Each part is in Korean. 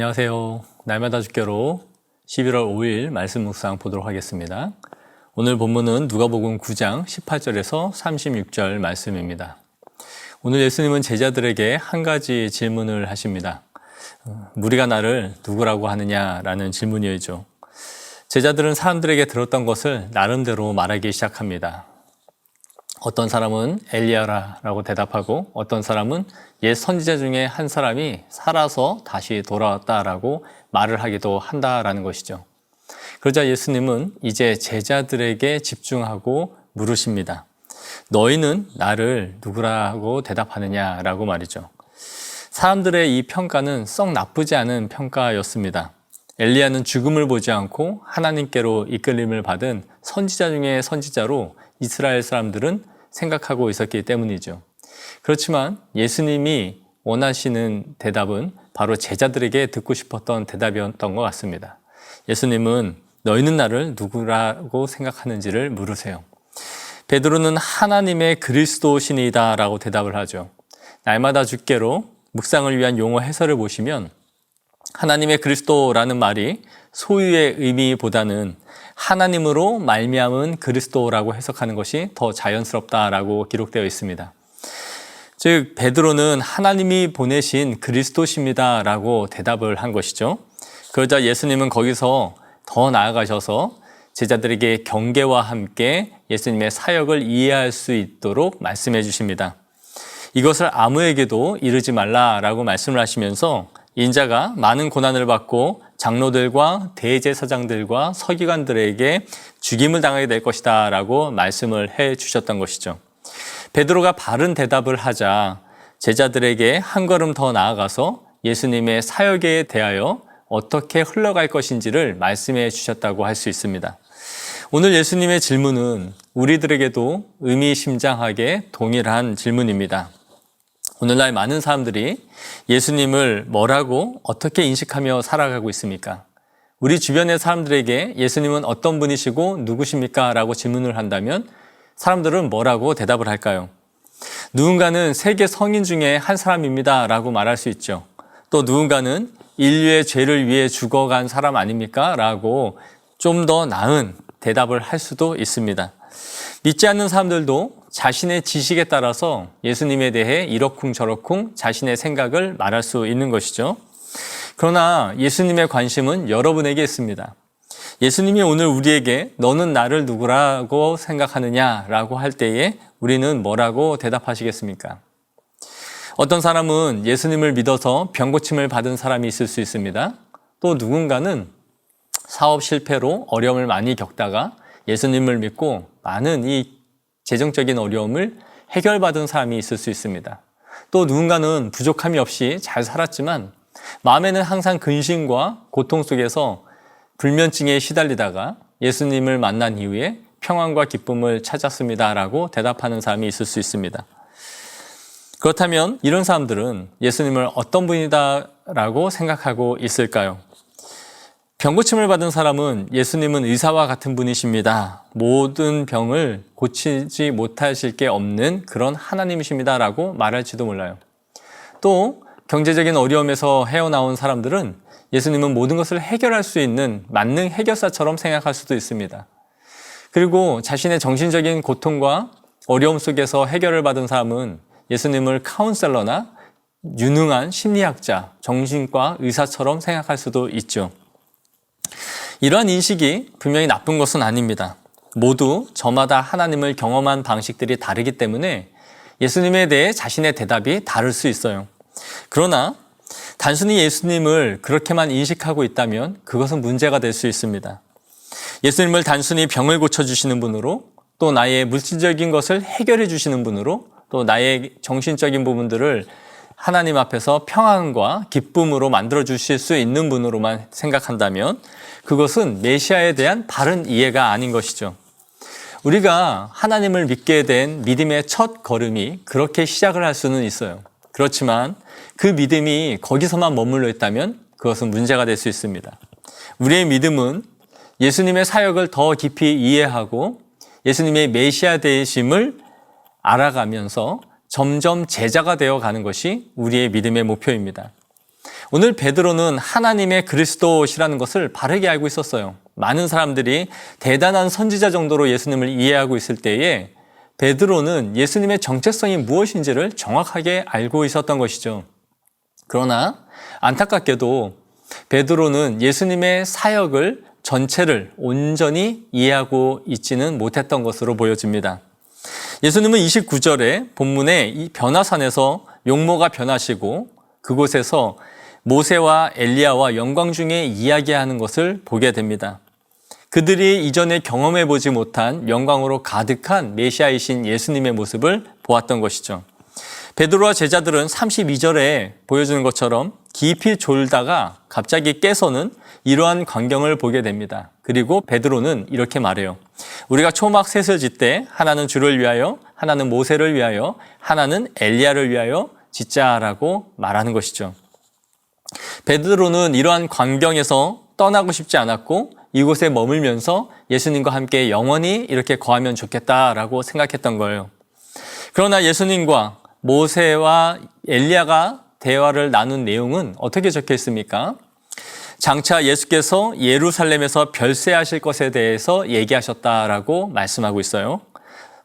안녕하세요. 날마다 주께로 11월 5일 말씀 묵상 보도록 하겠습니다. 오늘 본문은 누가복음 9장 18절에서 36절 말씀입니다. 오늘 예수님은 제자들에게 한 가지 질문을 하십니다. 무리가 나를 누구라고 하느냐라는 질문이었죠. 제자들은 사람들에게 들었던 것을 나름대로 말하기 시작합니다. 어떤 사람은 엘리야라고 대답하고 어떤 사람은 옛 선지자 중에 한 사람이 살아서 다시 돌아왔다라고 말을 하기도 한다라는 것이죠. 그러자 예수님은 이제 제자들에게 집중하고 물으십니다. 너희는 나를 누구라고 대답하느냐라고 말이죠. 사람들의 이 평가는 썩 나쁘지 않은 평가였습니다. 엘리야는 죽음을 보지 않고 하나님께로 이끌림을 받은 선지자 중에 선지자로 이스라엘 사람들은 생각하고 있었기 때문이죠. 그렇지만 예수님이 원하시는 대답은 바로 제자들에게 듣고 싶었던 대답이었던 것 같습니다. 예수님은 너희는 나를 누구라고 생각하는지를 물으세요. 베드로는 하나님의 그리스도시니이다 라고 대답을 하죠. 날마다 주께로 묵상을 위한 용어 해설을 보시면 하나님의 그리스도라는 말이 소유의 의미보다는 하나님으로 말미암은 그리스도라고 해석하는 것이 더 자연스럽다라고 기록되어 있습니다. 즉 베드로는 하나님이 보내신 그리스도십니다라고 대답을 한 것이죠. 그러자 예수님은 거기서 더 나아가셔서 제자들에게 경계와 함께 예수님의 사역을 이해할 수 있도록 말씀해 주십니다. 이것을 아무에게도 이르지 말라라고 말씀을 하시면서 인자가 많은 고난을 받고 장로들과 대제사장들과 서기관들에게 죽임을 당하게 될 것이다 라고 말씀을 해 주셨던 것이죠. 베드로가 바른 대답을 하자 제자들에게 한 걸음 더 나아가서 예수님의 사역에 대하여 어떻게 흘러갈 것인지를 말씀해 주셨다고 할 수 있습니다. 오늘 예수님의 질문은 우리들에게도 의미심장하게 동일한 질문입니다. 오늘날 많은 사람들이 예수님을 뭐라고 어떻게 인식하며 살아가고 있습니까? 우리 주변의 사람들에게 예수님은 어떤 분이시고 누구십니까? 라고 질문을 한다면 사람들은 뭐라고 대답을 할까요? 누군가는 세계 성인 중에 한 사람입니다 라고 말할 수 있죠. 또 누군가는 인류의 죄를 위해 죽어간 사람 아닙니까? 라고 좀 더 나은 대답을 할 수도 있습니다. 믿지 않는 사람들도 자신의 지식에 따라서 예수님에 대해 이러쿵저러쿵 자신의 생각을 말할 수 있는 것이죠. 그러나 예수님의 관심은 여러분에게 있습니다. 예수님이 오늘 우리에게 너는 나를 누구라고 생각하느냐라고 할 때에 우리는 뭐라고 대답하시겠습니까? 어떤 사람은 예수님을 믿어서 병고침을 받은 사람이 있을 수 있습니다. 또 누군가는 사업 실패로 어려움을 많이 겪다가 예수님을 믿고 많은 이 재정적인 어려움을 해결받은 사람이 있을 수 있습니다. 또 누군가는 부족함이 없이 잘 살았지만 마음에는 항상 근심과 고통 속에서 불면증에 시달리다가 예수님을 만난 이후에 평안과 기쁨을 찾았습니다라고 대답하는 사람이 있을 수 있습니다. 그렇다면 이런 사람들은 예수님을 어떤 분이다라고 생각하고 있을까요? 병고침을 받은 사람은 예수님은 의사와 같은 분이십니다. 모든 병을 고치지 못하실 게 없는 그런 하나님이십니다. 라고 말할지도 몰라요. 또 경제적인 어려움에서 헤어나온 사람들은 예수님은 모든 것을 해결할 수 있는 만능 해결사처럼 생각할 수도 있습니다. 그리고 자신의 정신적인 고통과 어려움 속에서 해결을 받은 사람은 예수님을 카운셀러나 유능한 심리학자, 정신과 의사처럼 생각할 수도 있죠. 이러한 인식이 분명히 나쁜 것은 아닙니다. 모두 저마다 하나님을 경험한 방식들이 다르기 때문에 예수님에 대해 자신의 대답이 다를 수 있어요. 그러나 단순히 예수님을 그렇게만 인식하고 있다면 그것은 문제가 될 수 있습니다. 예수님을 단순히 병을 고쳐주시는 분으로, 또 나의 물질적인 것을 해결해 주시는 분으로, 또 나의 정신적인 부분들을 하나님 앞에서 평안과 기쁨으로 만들어 주실 수 있는 분으로만 생각한다면 그것은 메시아에 대한 바른 이해가 아닌 것이죠. 우리가 하나님을 믿게 된 믿음의 첫 걸음이 그렇게 시작을 할 수는 있어요. 그렇지만 그 믿음이 거기서만 머물러 있다면 그것은 문제가 될 수 있습니다. 우리의 믿음은 예수님의 사역을 더 깊이 이해하고 예수님의 메시아 되심을 알아가면서 점점 제자가 되어가는 것이 우리의 믿음의 목표입니다. 오늘 베드로는 하나님의 그리스도시라는 것을 바르게 알고 있었어요. 많은 사람들이 대단한 선지자 정도로 예수님을 이해하고 있을 때에 베드로는 예수님의 정체성이 무엇인지를 정확하게 알고 있었던 것이죠. 그러나 안타깝게도 베드로는 예수님의 사역을 전체를 온전히 이해하고 있지는 못했던 것으로 보여집니다. 예수님은 29절에 본문에 이 변화산에서 용모가 변하시고 그곳에서 모세와 엘리야와 영광 중에 이야기하는 것을 보게 됩니다. 그들이 이전에 경험해 보지 못한 영광으로 가득한 메시아이신 예수님의 모습을 보았던 것이죠. 베드로와 제자들은 32절에 보여주는 것처럼 깊이 졸다가 갑자기 깨서는 이러한 광경을 보게 됩니다. 그리고 베드로는 이렇게 말해요. 우리가 초막 셋을 짓되 하나는 주를 위하여, 하나는 모세를 위하여, 하나는 엘리야를 위하여 짓자라고 말하는 것이죠. 베드로는 이러한 광경에서 떠나고 싶지 않았고 이곳에 머물면서 예수님과 함께 영원히 이렇게 거하면 좋겠다라고 생각했던 거예요. 그러나 예수님과 모세와 엘리야가 대화를 나눈 내용은 어떻게 적혀 있습니까? 장차 예수께서 예루살렘에서 별세하실 것에 대해서 얘기하셨다라고 말씀하고 있어요.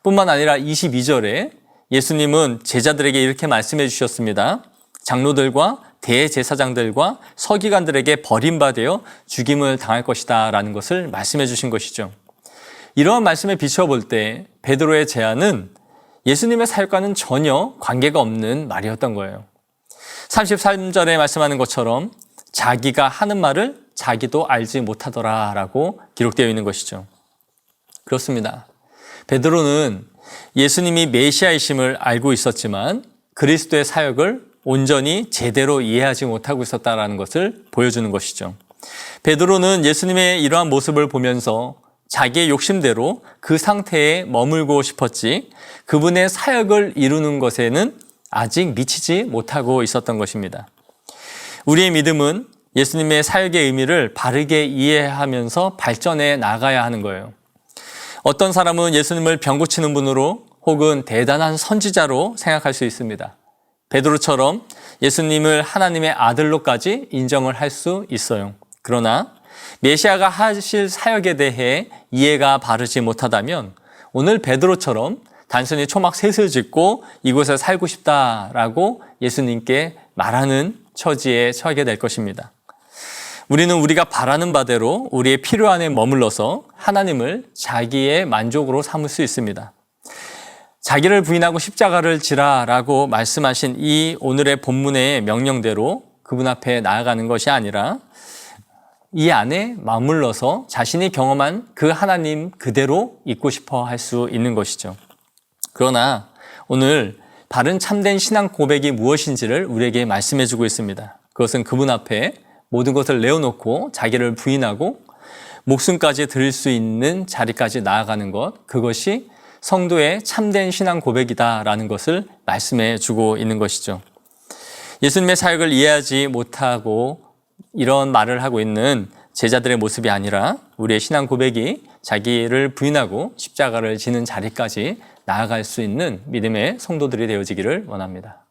뿐만 아니라 22절에 예수님은 제자들에게 이렇게 말씀해 주셨습니다. 장로들과 대제사장들과 서기관들에게 버림받아 죽임을 당할 것이다 라는 것을 말씀해 주신 것이죠. 이러한 말씀에 비춰볼 때 베드로의 제안은 예수님의 사역과는 전혀 관계가 없는 말이었던 거예요. 33절에 말씀하는 것처럼 자기가 하는 말을 자기도 알지 못하더라 라고 기록되어 있는 것이죠. 그렇습니다. 베드로는 예수님이 메시아이심을 알고 있었지만 그리스도의 사역을 온전히 제대로 이해하지 못하고 있었다는 것을 보여주는 것이죠. 베드로는 예수님의 이러한 모습을 보면서 자기의 욕심대로 그 상태에 머물고 싶었지 그분의 사역을 이루는 것에는 아직 미치지 못하고 있었던 것입니다. 우리의 믿음은 예수님의 사역의 의미를 바르게 이해하면서 발전해 나가야 하는 거예요. 어떤 사람은 예수님을 병 고치는 분으로 혹은 대단한 선지자로 생각할 수 있습니다. 베드로처럼 예수님을 하나님의 아들로까지 인정을 할 수 있어요. 그러나 메시아가 하실 사역에 대해 이해가 바르지 못하다면 오늘 베드로처럼 단순히 초막 셋을 짓고 이곳에 살고 싶다라고 예수님께 말하는 처지에 처하게 될 것입니다. 우리는 우리가 바라는 바대로 우리의 필요 안에 머물러서 하나님을 자기의 만족으로 삼을 수 있습니다. 자기를 부인하고 십자가를 지라라고 말씀하신 이 오늘의 본문의 명령대로 그분 앞에 나아가는 것이 아니라 이 안에 머물러서 자신이 경험한 그 하나님 그대로 있고 싶어 할 수 있는 것이죠. 그러나 오늘 바른 참된 신앙 고백이 무엇인지를 우리에게 말씀해 주고 있습니다. 그것은 그분 앞에 모든 것을 내어놓고 자기를 부인하고 목숨까지 드릴 수 있는 자리까지 나아가는 것, 그것이 성도의 참된 신앙 고백이다라는 것을 말씀해 주고 있는 것이죠. 예수님의 사역을 이해하지 못하고 이런 말을 하고 있는 제자들의 모습이 아니라 우리의 신앙 고백이 자기를 부인하고 십자가를 지는 자리까지 나아갈 수 있는 믿음의 성도들이 되어지기를 원합니다.